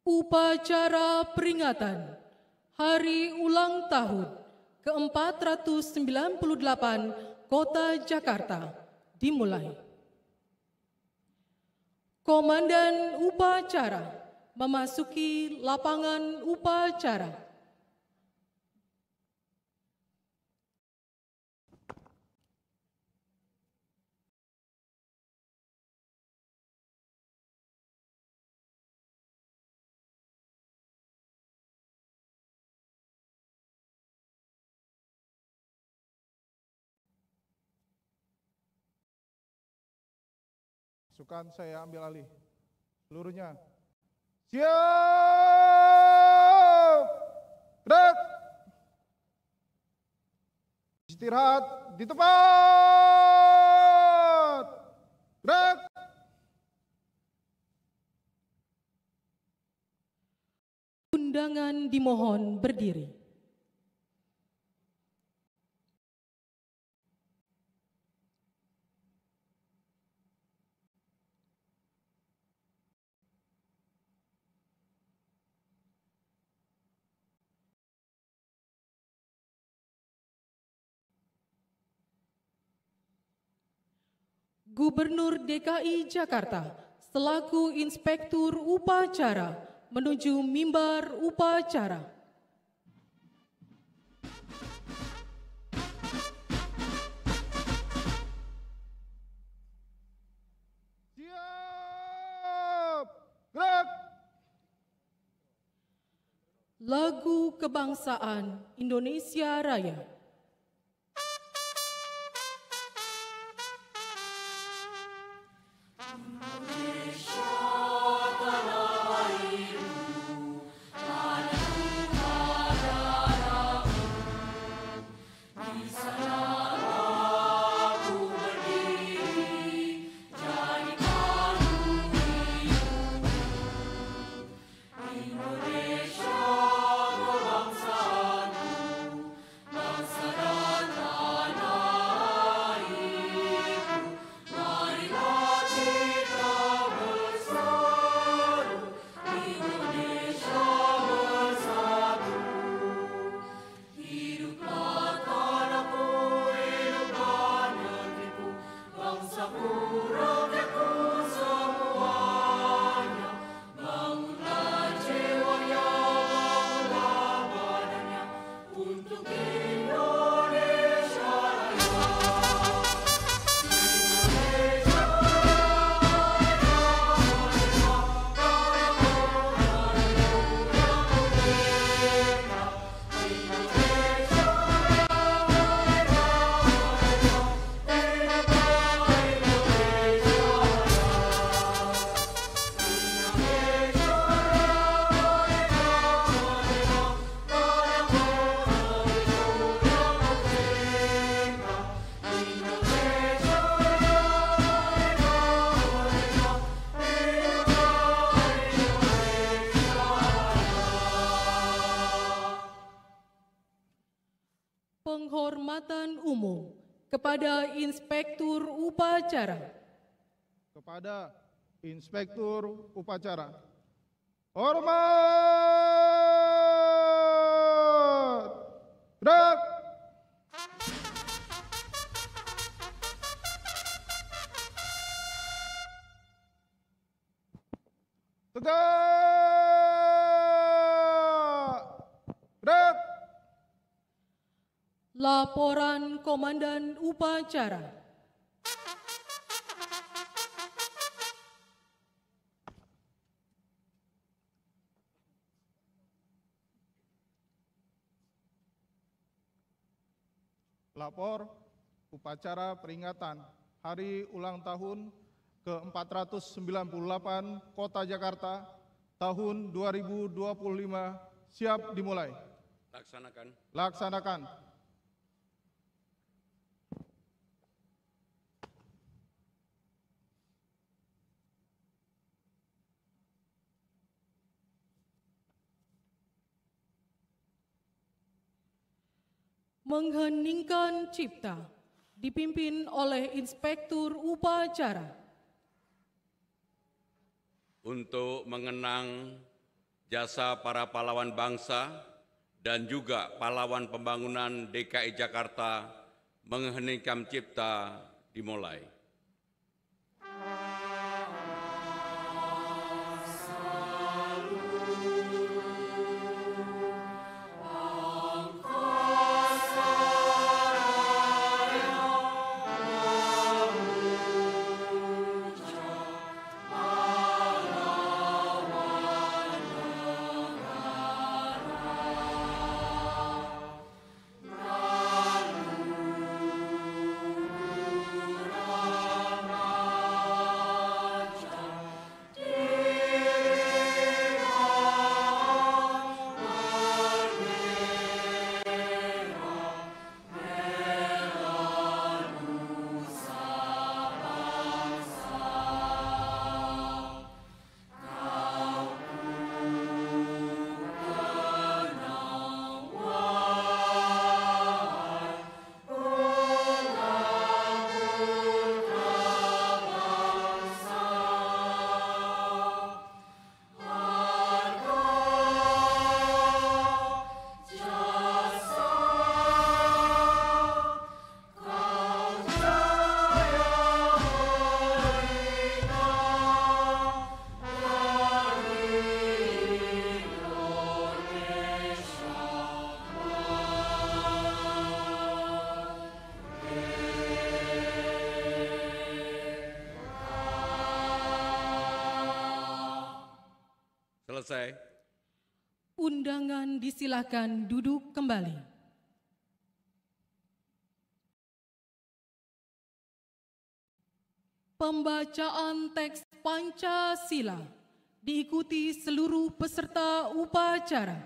Upacara peringatan Hari Ulang Tahun ke-498 Kota Jakarta dimulai. Komandan upacara memasuki lapangan upacara. Pasukan saya ambil alih. Seluruhnya. Siap! Gerak! Istirahat di tempat! Gerak! Undangan dimohon berdiri. Gubernur DKI Jakarta selaku Inspektur Upacara menuju mimbar upacara. Siap! Gerak! Lagu Kebangsaan Indonesia Raya. Penghormatan umum kepada Inspektur Upacara. Kepada Inspektur Upacara. Hormat! Gerak! Tegak! Gerak! Laporan Komandan Upacara. Lapor upacara peringatan Hari Ulang Tahun ke-498 Kota Jakarta tahun 2025 siap dimulai. Laksanakan. Laksanakan. Mengheningkan cipta dipimpin oleh Inspektur Upacara. Untuk mengenang jasa para pahlawan bangsa, dan juga pahlawan pembangunan DKI Jakarta mengheningkan cipta dimulai. Selesai. Undangan disilakan duduk kembali. Pembacaan teks Pancasila diikuti seluruh peserta upacara.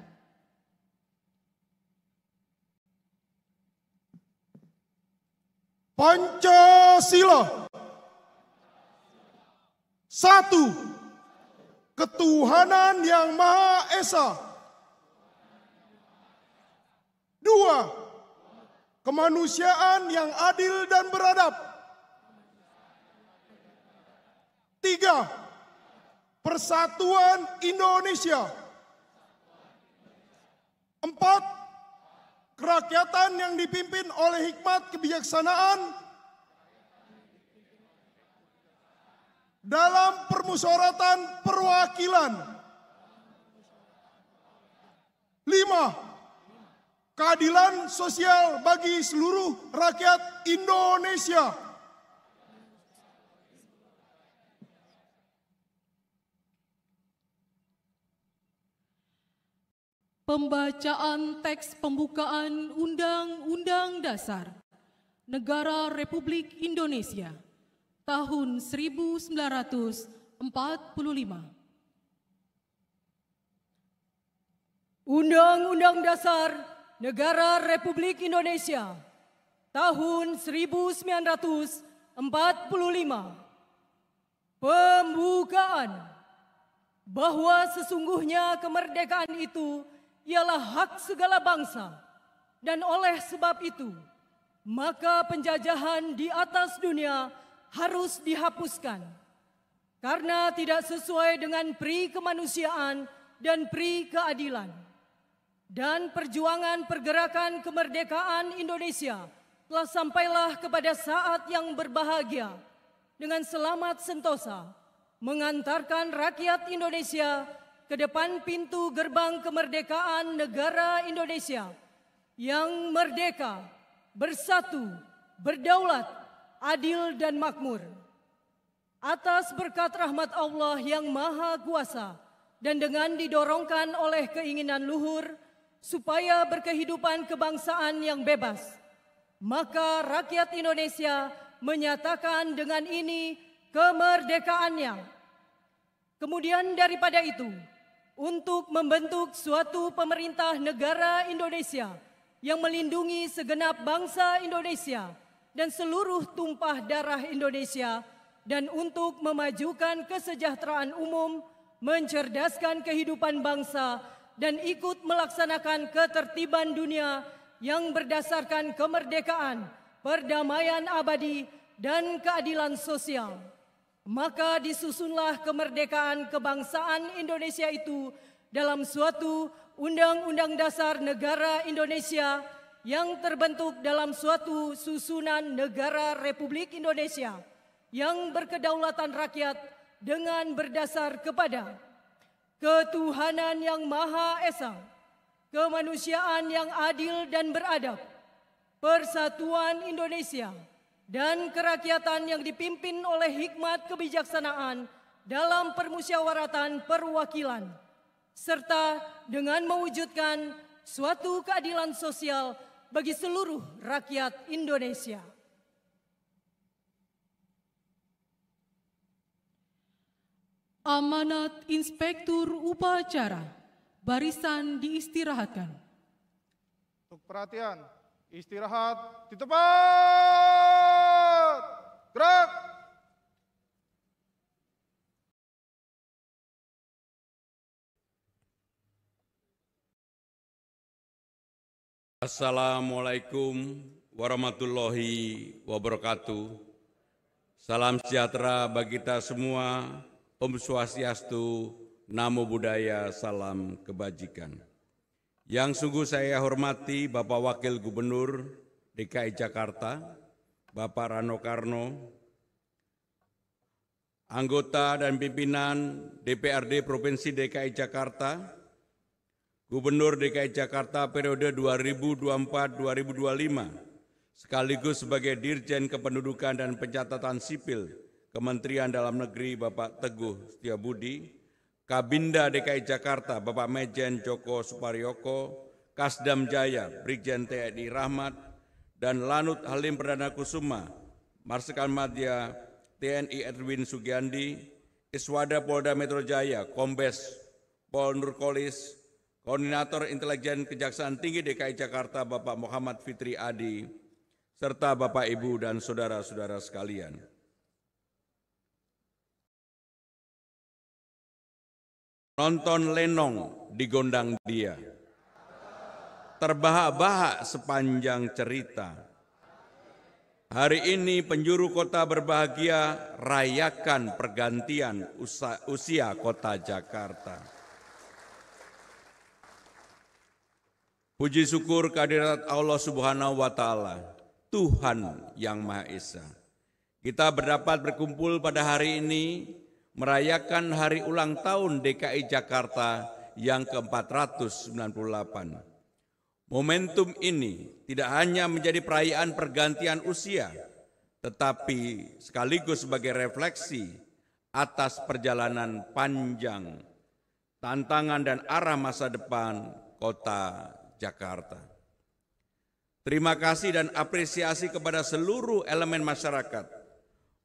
Pancasila. 1. Ketuhanan Yang Maha Esa. 2. Kemanusiaan yang adil dan beradab. 3. Persatuan Indonesia. 4. Kerakyatan yang dipimpin oleh hikmat kebijaksanaan dalam permusyawaratan perwakilan. 5. Keadilan sosial bagi seluruh rakyat Indonesia. Pembacaan teks pembukaan Undang-Undang Dasar Negara Republik Indonesia tahun 1945. Undang-Undang Dasar Negara Republik Indonesia tahun 1945. Pembukaan. Bahwa sesungguhnya kemerdekaan itu ialah hak segala bangsa, dan oleh sebab itu, maka penjajahan di atas dunia harus dihapuskan karena tidak sesuai dengan pri kemanusiaan dan pri keadilan. Dan perjuangan pergerakan kemerdekaan Indonesia telah sampailah kepada saat yang berbahagia dengan selamat sentosa mengantarkan rakyat Indonesia ke depan pintu gerbang kemerdekaan negara Indonesia yang merdeka, bersatu, berdaulat, adil dan makmur. Atas berkat rahmat Allah yang Maha Kuasa dan dengan didorongkan oleh keinginan luhur supaya berkehidupan kebangsaan yang bebas, maka rakyat Indonesia menyatakan dengan ini kemerdekaannya. Kemudian daripada itu, untuk membentuk suatu pemerintah negara Indonesia yang melindungi segenap bangsa Indonesia dan seluruh tumpah darah Indonesia, dan untuk memajukan kesejahteraan umum, mencerdaskan kehidupan bangsa, dan ikut melaksanakan ketertiban dunia yang berdasarkan kemerdekaan, perdamaian abadi, dan keadilan sosial. Maka disusunlah kemerdekaan kebangsaan Indonesia itu dalam suatu Undang-Undang Dasar Negara Indonesia yang terbentuk dalam suatu susunan negara Republik Indonesia yang berkedaulatan rakyat dengan berdasar kepada ketuhanan yang Maha Esa, kemanusiaan yang adil dan beradab, persatuan Indonesia, dan kerakyatan yang dipimpin oleh hikmat kebijaksanaan dalam permusyawaratan perwakilan, serta dengan mewujudkan suatu keadilan sosial bagi seluruh rakyat Indonesia. Amanat Inspektur Upacara, barisan diistirahatkan. Untuk perhatian, istirahat di tempat. Gerak. Assalamualaikum warahmatullahi wabarakatuh. Salam sejahtera bagi kita semua. Om Swastiastu, Namo Buddhaya, salam kebajikan. Yang sungguh saya hormati Bapak Wakil Gubernur DKI Jakarta, Bapak Rano Karno, anggota dan pimpinan DPRD Provinsi DKI Jakarta, Gubernur DKI Jakarta periode 2024-2025, sekaligus sebagai Dirjen Kependudukan dan Pencatatan Sipil Kementerian Dalam Negeri Bapak Teguh Setiabudi, Kabinda DKI Jakarta Bapak Mejen Joko Suparyoko, Kasdam Jaya Brigjen TNI Rahmat, dan Lanut Halim Perdana Kusuma, Marsikal Madya TNI Edwin Sugiandi, Iswada Polda Metro Jaya Kombes Pol Nurkolis, Koordinator Intelijen Kejaksaan Tinggi DKI Jakarta Bapak Muhammad Fitri Adi, serta Bapak Ibu dan saudara-saudara sekalian. Nonton lenong digondang dia, terbahak-bahak sepanjang cerita. Hari ini penjuru kota berbahagia rayakan pergantian usia kota Jakarta. Puji syukur kehadirat Allah Subhanahu wa Ta'ala, Tuhan yang Maha Esa. Kita berdapat berkumpul pada hari ini merayakan hari ulang tahun DKI Jakarta yang ke-498. Momentum ini tidak hanya menjadi perayaan pergantian usia, tetapi sekaligus sebagai refleksi atas perjalanan panjang, tantangan dan arah masa depan kota Jakarta. Terima kasih dan apresiasi kepada seluruh elemen masyarakat,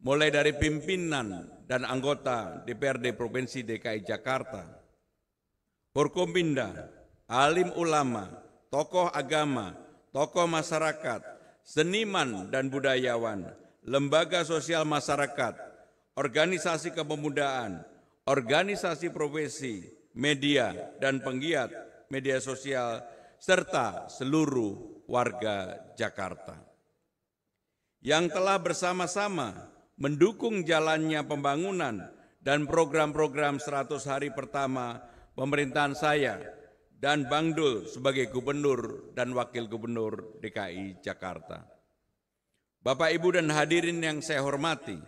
mulai dari pimpinan dan anggota DPRD Provinsi DKI Jakarta, Forkompinda, alim ulama, tokoh agama, tokoh masyarakat, seniman dan budayawan, lembaga sosial masyarakat, organisasi kepemudaan, organisasi profesi, media dan penggiat media sosial, serta seluruh warga Jakarta yang telah bersama-sama mendukung jalannya pembangunan dan program-program 100 hari pertama pemerintahan saya dan Bang Dul sebagai Gubernur dan Wakil Gubernur DKI Jakarta. Bapak, Ibu, dan hadirin yang saya hormati,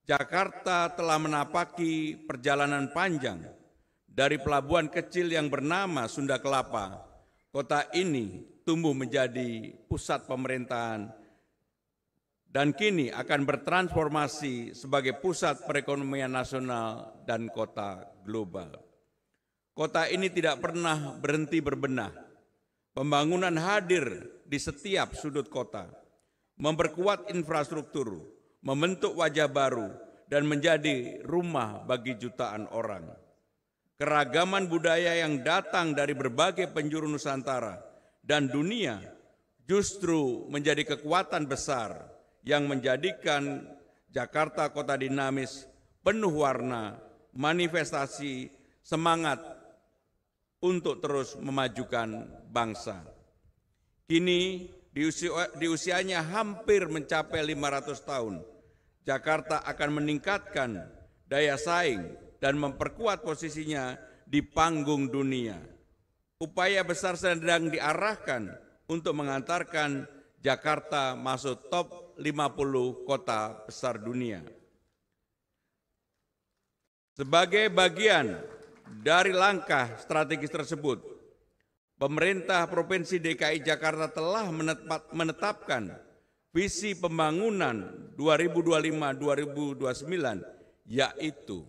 Jakarta telah menapaki perjalanan panjang dari pelabuhan kecil yang bernama Sunda Kelapa. Kota ini tumbuh menjadi pusat pemerintahan dan kini akan bertransformasi sebagai pusat perekonomian nasional dan kota global. Kota ini tidak pernah berhenti berbenah. Pembangunan hadir di setiap sudut kota, memperkuat infrastruktur, membentuk wajah baru, dan menjadi rumah bagi jutaan orang. Keragaman budaya yang datang dari berbagai penjuru Nusantara dan dunia justru menjadi kekuatan besar yang menjadikan Jakarta kota dinamis, penuh warna, manifestasi, semangat untuk terus memajukan bangsa. Kini di usianya hampir mencapai 500 tahun, Jakarta akan meningkatkan daya saing dan memperkuat posisinya di panggung dunia. Upaya besar sedang diarahkan untuk mengantarkan Jakarta masuk top 50 kota besar dunia. Sebagai bagian dari langkah strategis tersebut, pemerintah Provinsi DKI Jakarta telah menetapkan visi pembangunan 2025-2029, yaitu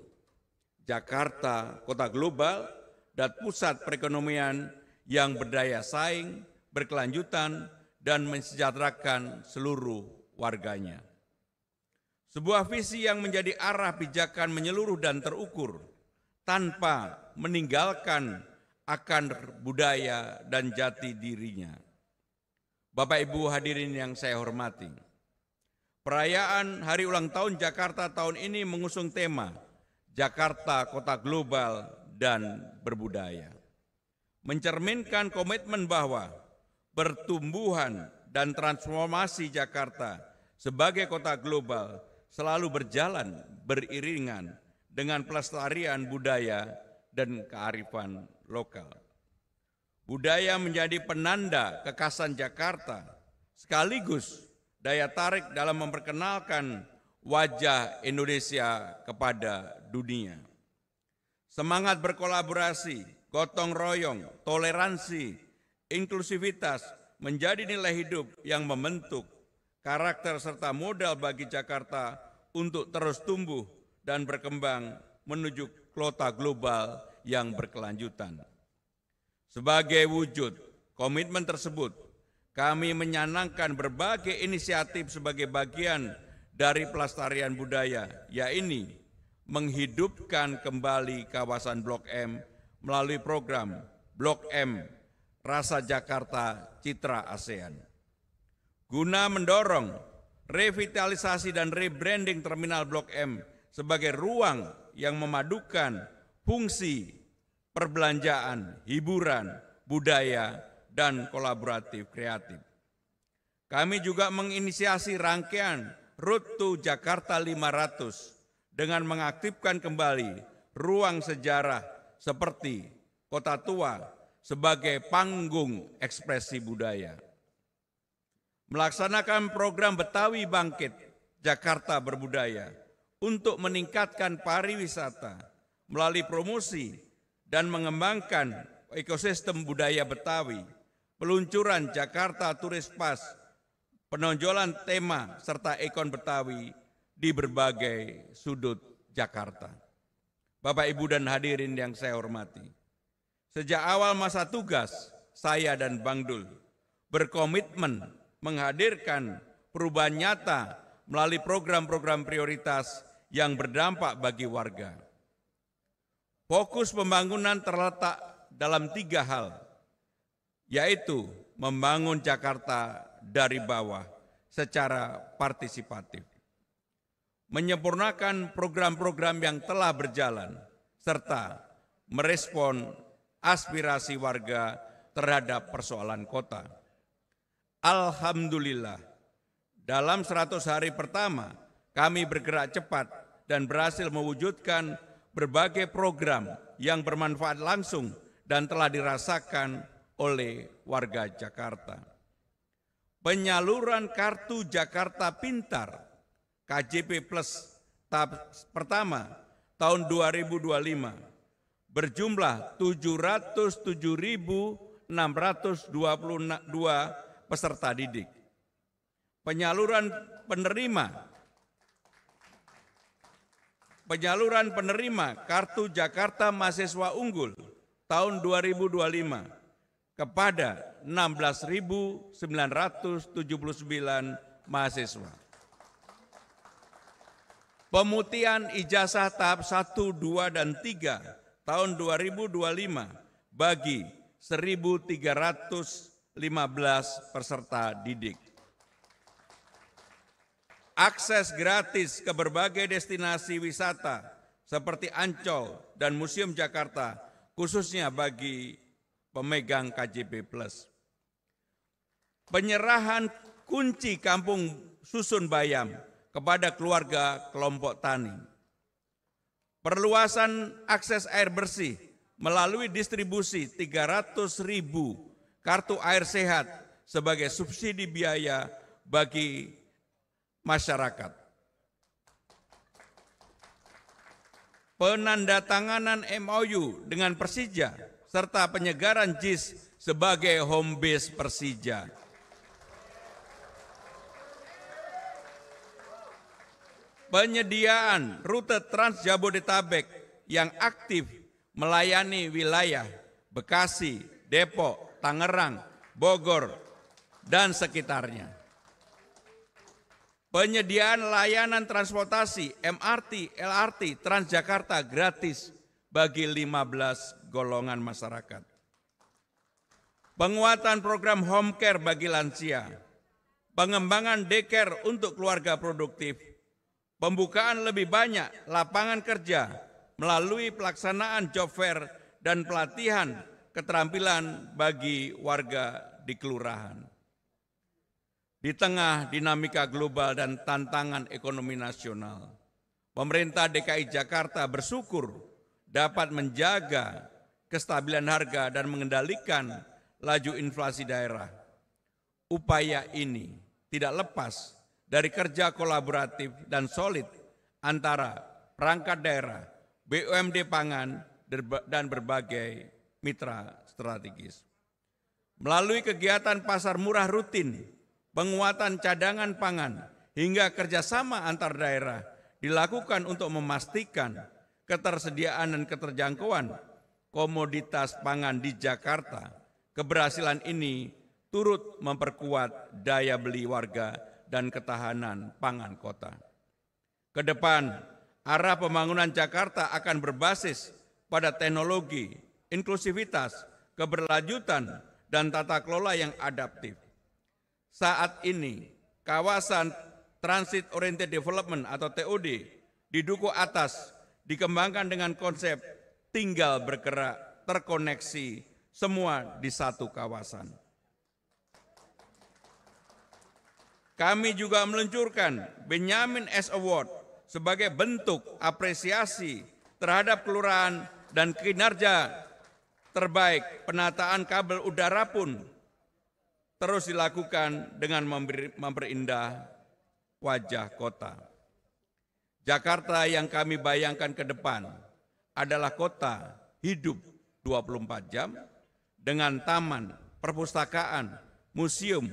Jakarta kota global dan pusat perekonomian yang berdaya saing, berkelanjutan, dan mensejahterakan seluruh warganya. Sebuah visi yang menjadi arah pijakan menyeluruh dan terukur, tanpa meninggalkan akan budaya dan jati dirinya. Bapak Ibu hadirin yang saya hormati, perayaan Hari Ulang Tahun Jakarta tahun ini mengusung tema Jakarta Kota Global dan Berbudaya, mencerminkan komitmen bahwa pertumbuhan dan transformasi Jakarta sebagai kota global selalu berjalan beriringan dengan pelestarian budaya dan kearifan lokal. Budaya menjadi penanda kekhasan Jakarta, sekaligus daya tarik dalam memperkenalkan wajah Indonesia kepada dunia. Semangat berkolaborasi, gotong royong, toleransi, inklusivitas menjadi nilai hidup yang membentuk karakter serta modal bagi Jakarta untuk terus tumbuh dan berkembang menuju kota global yang berkelanjutan. Sebagai wujud komitmen tersebut, kami menyanangkan berbagai inisiatif sebagai bagian dari pelestarian budaya, yaitu menghidupkan kembali kawasan Blok M melalui program Blok M Rasa Jakarta Citra ASEAN. Guna mendorong revitalisasi dan rebranding Terminal Blok M sebagai ruang yang memadukan fungsi perbelanjaan, hiburan, budaya, dan kolaboratif kreatif. Kami juga menginisiasi rangkaian Road to Jakarta 500 dengan mengaktifkan kembali ruang sejarah seperti Kota Tua sebagai panggung ekspresi budaya. Melaksanakan program Betawi Bangkit Jakarta Berbudaya untuk meningkatkan pariwisata melalui promosi dan mengembangkan ekosistem budaya Betawi, peluncuran Jakarta Turis Pass, penonjolan tema serta ikon Betawi di berbagai sudut Jakarta. Bapak, Ibu, dan hadirin yang saya hormati, sejak awal masa tugas, saya dan Bang Dul berkomitmen menghadirkan perubahan nyata melalui program-program prioritas yang berdampak bagi warga. Fokus pembangunan terletak dalam 3 hal, yaitu membangun Jakarta dari bawah secara partisipatif, menyempurnakan program-program yang telah berjalan, serta merespon aspirasi warga terhadap persoalan kota. Alhamdulillah, dalam 100 hari pertama, kami bergerak cepat dan berhasil mewujudkan berbagai program yang bermanfaat langsung dan telah dirasakan oleh warga Jakarta. Penyaluran Kartu Jakarta Pintar KJP Plus tahap pertama tahun 2025 berjumlah 707.622 peserta didik. Penyaluran penerima Kartu Jakarta Mahasiswa Unggul tahun 2025 kepada 16.979 mahasiswa. Pemutihan ijazah tahap 1, 2, dan 3 tahun 2025 bagi 1.315 peserta didik. Akses gratis ke berbagai destinasi wisata seperti Ancol dan Museum Jakarta, khususnya bagi pemegang KJP Plus. Penyerahan kunci Kampung Susun Bayam kepada keluarga kelompok tani. Perluasan akses air bersih melalui distribusi 300.000 kartu air sehat sebagai subsidi biaya bagi masyarakat. Penandatanganan MOU dengan Persija serta penyegaran JIS sebagai home base Persija. Penyediaan rute Trans Jabodetabek yang aktif melayani wilayah Bekasi, Depok, Tangerang, Bogor, dan sekitarnya. Penyediaan layanan transportasi MRT, LRT, Transjakarta gratis bagi 15 golongan masyarakat. Penguatan program home care bagi lansia, pengembangan daycare untuk keluarga produktif, pembukaan lebih banyak lapangan kerja melalui pelaksanaan job fair dan pelatihan keterampilan bagi warga di kelurahan. Di tengah dinamika global dan tantangan ekonomi nasional, pemerintah DKI Jakarta bersyukur dapat menjaga kestabilan harga dan mengendalikan laju inflasi daerah. Upaya ini tidak lepas dari kerja kolaboratif dan solid antara perangkat daerah, BUMD pangan, dan berbagai mitra strategis. Melalui kegiatan pasar murah rutin, penguatan cadangan pangan, hingga kerjasama antar daerah dilakukan untuk memastikan ketersediaan dan keterjangkauan komoditas pangan di Jakarta. Keberhasilan ini turut memperkuat daya beli warga dan ketahanan pangan kota. Ke depan, arah pembangunan Jakarta akan berbasis pada teknologi, inklusivitas, keberlanjutan, dan tata kelola yang adaptif. Saat ini, kawasan Transit Oriented Development atau TOD di Duku Atas dikembangkan dengan konsep tinggal bergerak, terkoneksi, semua di satu kawasan. Kami juga meluncurkan Benyamin S Award sebagai bentuk apresiasi terhadap kelurahan dan kinerja terbaik. Penataan kabel udara pun terus dilakukan dengan memperindah wajah kota. Jakarta yang kami bayangkan ke depan adalah kota hidup 24 jam dengan taman, perpustakaan, museum,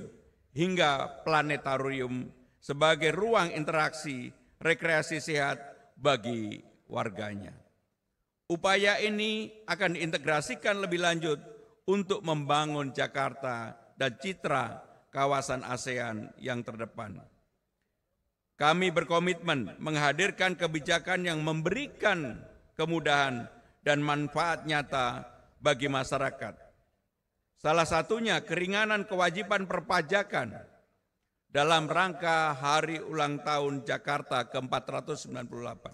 hingga planetarium sebagai ruang interaksi rekreasi sehat bagi warganya. Upaya ini akan diintegrasikan lebih lanjut untuk membangun Jakarta dan citra kawasan ASEAN yang terdepan. Kami berkomitmen menghadirkan kebijakan yang memberikan kemudahan dan manfaat nyata bagi masyarakat. Salah satunya keringanan kewajiban perpajakan dalam rangka Hari Ulang Tahun Jakarta ke-498.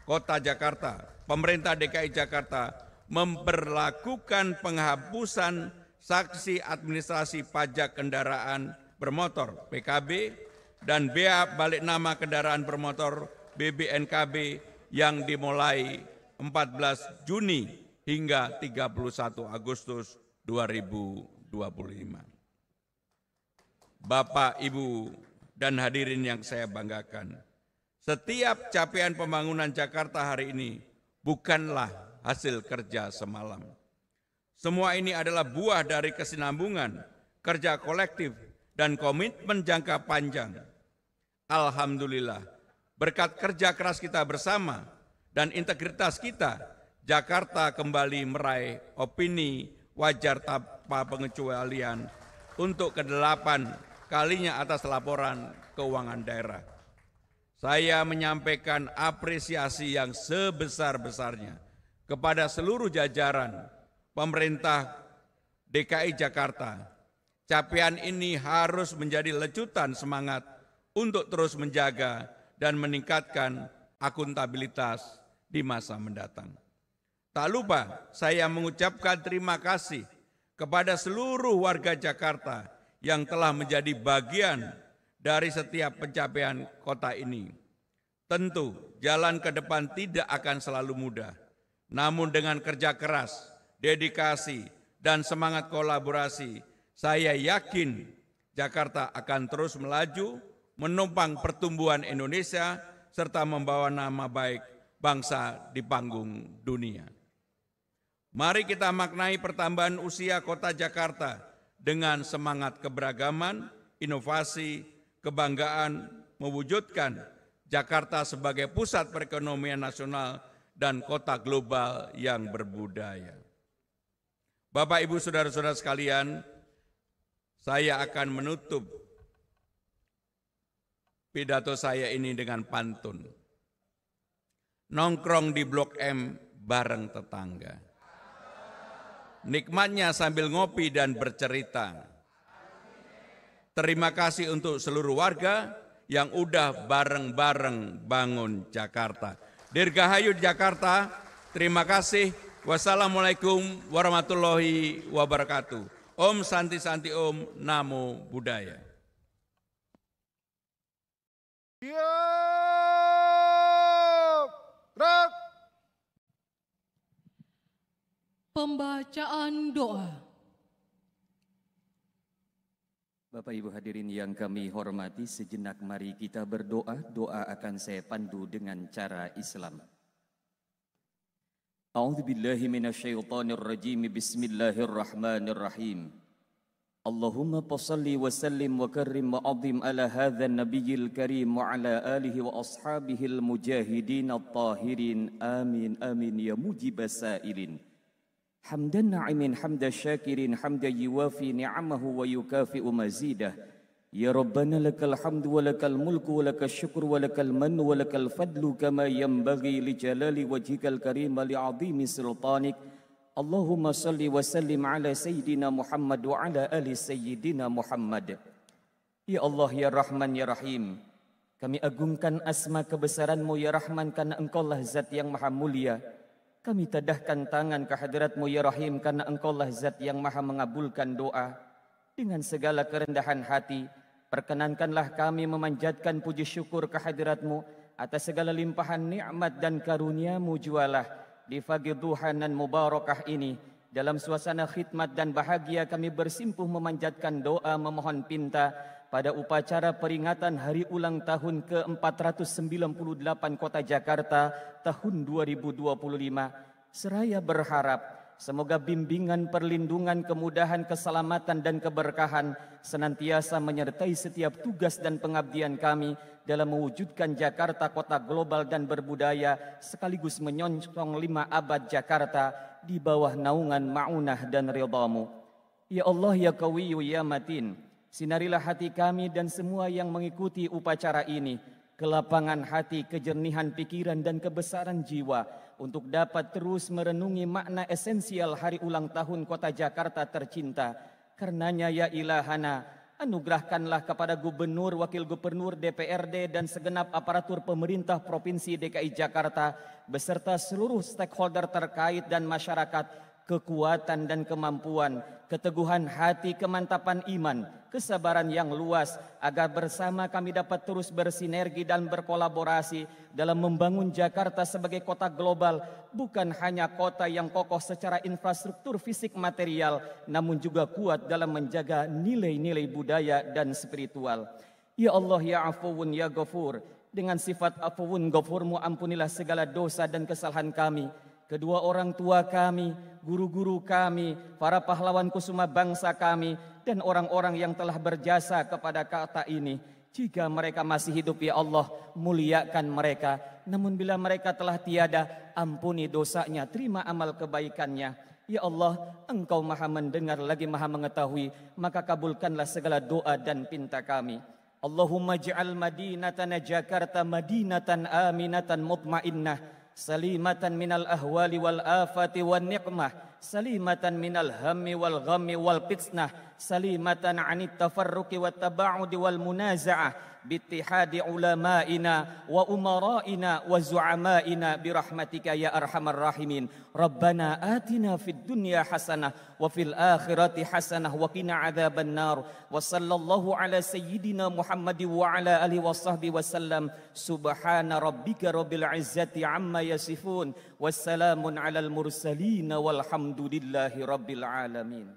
Kota Jakarta, pemerintah DKI Jakarta memberlakukan penghapusan sanksi administrasi pajak kendaraan bermotor (PKB) dan bea balik nama kendaraan bermotor (BBNKB) yang dimulai 14 Juni hingga 31 Agustus 2025. Bapak, Ibu, dan hadirin yang saya banggakan, setiap capaian pembangunan Jakarta hari ini bukanlah hasil kerja semalam. Semua ini adalah buah dari kesinambungan, kerja kolektif, dan komitmen jangka panjang. Alhamdulillah, berkat kerja keras kita bersama dan integritas kita, Jakarta kembali meraih opini wajar tanpa pengecualian untuk ke-8 kalinya atas laporan keuangan daerah. Saya menyampaikan apresiasi yang sebesar-besarnya kepada seluruh jajaran pemerintah DKI Jakarta. Capaian ini harus menjadi lecutan semangat untuk terus menjaga dan meningkatkan akuntabilitas di masa mendatang. Tak lupa saya mengucapkan terima kasih kepada seluruh warga Jakarta yang telah menjadi bagian dari setiap pencapaian kota ini. Tentu jalan ke depan tidak akan selalu mudah. Namun dengan kerja keras, dedikasi, dan semangat kolaborasi, saya yakin Jakarta akan terus melaju, menopang pertumbuhan Indonesia, serta membawa nama baik bangsa di panggung dunia. Mari kita maknai pertambahan usia kota Jakarta dengan semangat keberagaman, inovasi, kebanggaan, mewujudkan Jakarta sebagai pusat perekonomian nasional dan kota global yang berbudaya. Bapak, Ibu, saudara-saudara sekalian, saya akan menutup pidato saya ini dengan pantun. Nongkrong di Blok M bareng tetangga. Nikmatnya sambil ngopi dan bercerita. Terima kasih untuk seluruh warga yang udah bareng-bareng bangun Jakarta. Dirgahayu Jakarta, terima kasih. Wassalamualaikum warahmatullahi wabarakatuh. Om Santi Santi Om, Namo Buddhaya. Siap. Gerak. Pembacaan doa. Bapak Ibu hadirin yang kami hormati, sejenak mari kita berdoa. Doa akan saya pandu dengan cara Islam. A'udzubillahi minasyaitonirrajim. Bismillahirrahmanirrahim. Allahumma salli wa sallim wa karrim wa azim ala hadzal nabiyil karim wa ala alihi wa ashabihil mujahidin at-tahirin. Amin amin ya mujibas sailin. Hamdan na'imin hamda syakirin hamda yuwafi ni'amahu wa yukafi'u mazidah. Ya Rabbana lakal hamdu wa lakal mulku wa lakal syukru wa lakal mannu wa lakal fadlu kama yanbaghi li jalali wajhikal karim wa li'azimi sultanik. Allahumma salli wa sallim ala Sayyidina Muhammad wa ala ali Sayyidina Muhammad. Ya Allah, ya Rahman, ya Rahim, kami agungkan asma kebesaran-Mu ya Rahman, karena Engkaulah zat yang maha mulia. Kami tadahkan tangan ke hadirat-Mu ya Rahim, karena Engkaulah zat yang maha mengabulkan doa. Dengan segala kerendahan hati, perkenankanlah kami memanjatkan puji syukur ke hadirat-Mu atas segala limpahan nikmat dan karunia-Mu jualah. Di pagi duha dan mubarakah ini, dalam suasana khidmat dan bahagia, kami bersimpuh memanjatkan doa memohon pinta pada upacara peringatan hari ulang tahun ke-498 Kota Jakarta tahun 2025. Seraya berharap semoga bimbingan, perlindungan, kemudahan, keselamatan dan keberkahan senantiasa menyertai setiap tugas dan pengabdian kami dalam mewujudkan Jakarta kota global dan berbudaya, sekaligus menyongsong 5 abad Jakarta di bawah naungan ma'unah dan ridha-Mu. Ya Allah, ya Qawiyyu, ya Matin, sinarilah hati kami dan semua yang mengikuti upacara ini, kelapangan hati, kejernihan pikiran dan kebesaran jiwa untuk dapat terus merenungi makna esensial hari ulang tahun Kota Jakarta tercinta. Karenanya ya Ilahana, anugerahkanlah kepada Gubernur, Wakil Gubernur, DPRD dan segenap aparatur pemerintah Provinsi DKI Jakarta beserta seluruh stakeholder terkait dan masyarakat kekuatan dan kemampuan, keteguhan hati, kemantapan iman, kesabaran yang luas, agar bersama kami dapat terus bersinergi dan berkolaborasi dalam membangun Jakarta sebagai kota global, bukan hanya kota yang kokoh secara infrastruktur fisik material, namun juga kuat dalam menjaga nilai-nilai budaya dan spiritual. Ya Allah, ya Afuwun, ya Ghafur, dengan sifat Afuwun Ghafur-Mu ampunilah segala dosa dan kesalahan kami, kedua orang tua kami, guru-guru kami, para pahlawan kusuma bangsa kami, dan orang-orang yang telah berjasa kepada kota ini. Jika mereka masih hidup, ya Allah, muliakan mereka. Namun bila mereka telah tiada, ampuni dosanya, terima amal kebaikannya. Ya Allah, Engkau maha mendengar lagi maha mengetahui, maka kabulkanlah segala doa dan pinta kami. Allahumma ja'al madinatana Jakarta madinatan aminatan mutmainnah, salimatan minal ahwali wal afati wan niqmah, salimatan minal hammi wal ghammi wal fitnah, salimatan anit tafarruqi wat taba'udi wal munaza'ah, biittihadi ulama'ina wa umara'ina wa zu'ama'ina birahmatika ya arhamar rahimin. Rabbana atina fid dunya hasanah wa fil akhirati hasanah wa qina adzaban nar. Wa sallallahu ala sayyidina Muhammad wa ala alihi wa sahbihi wasallam. Subhana rabbika rabbil izzati amma yasifun. Wassalamun alal mursalin walhamdulillahi rabbil alamin.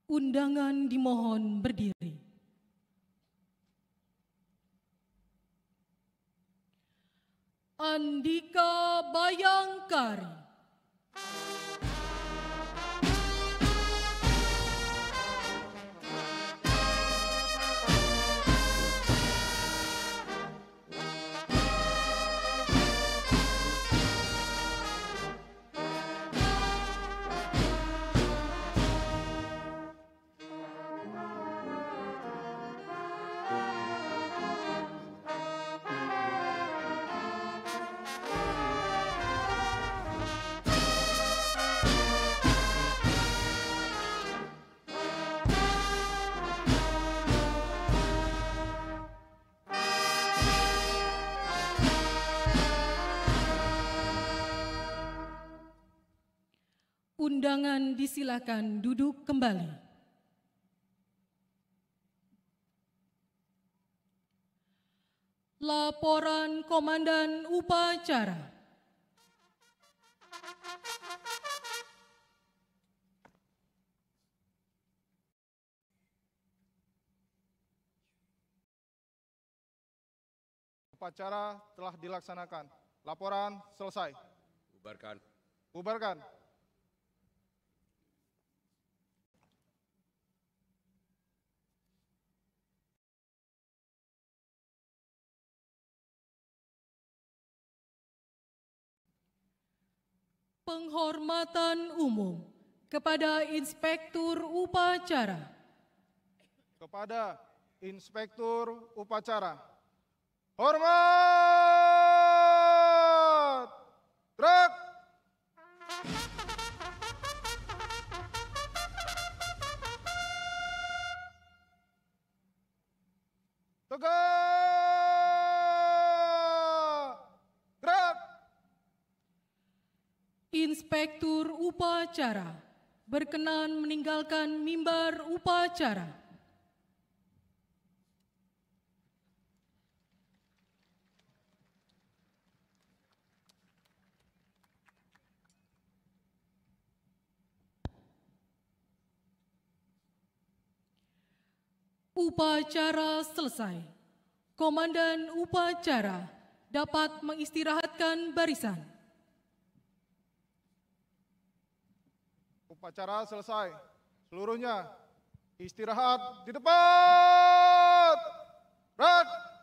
Undangan dimohon berdiri. Andika Bayangkari. Undangan disilakan duduk kembali. Laporan Komandan Upacara. Upacara telah dilaksanakan. Laporan selesai. Bubarkan. Bubarkan. Penghormatan umum kepada Inspektur Upacara. Kepada Inspektur Upacara. Hormat! Gerak! Tegak! Gerak! Inspektur Upacara berkenan meninggalkan mimbar upacara. Upacara selesai. Komandan upacara dapat mengistirahatkan barisan. Upacara selesai. Seluruhnya istirahat di depan. Gerak!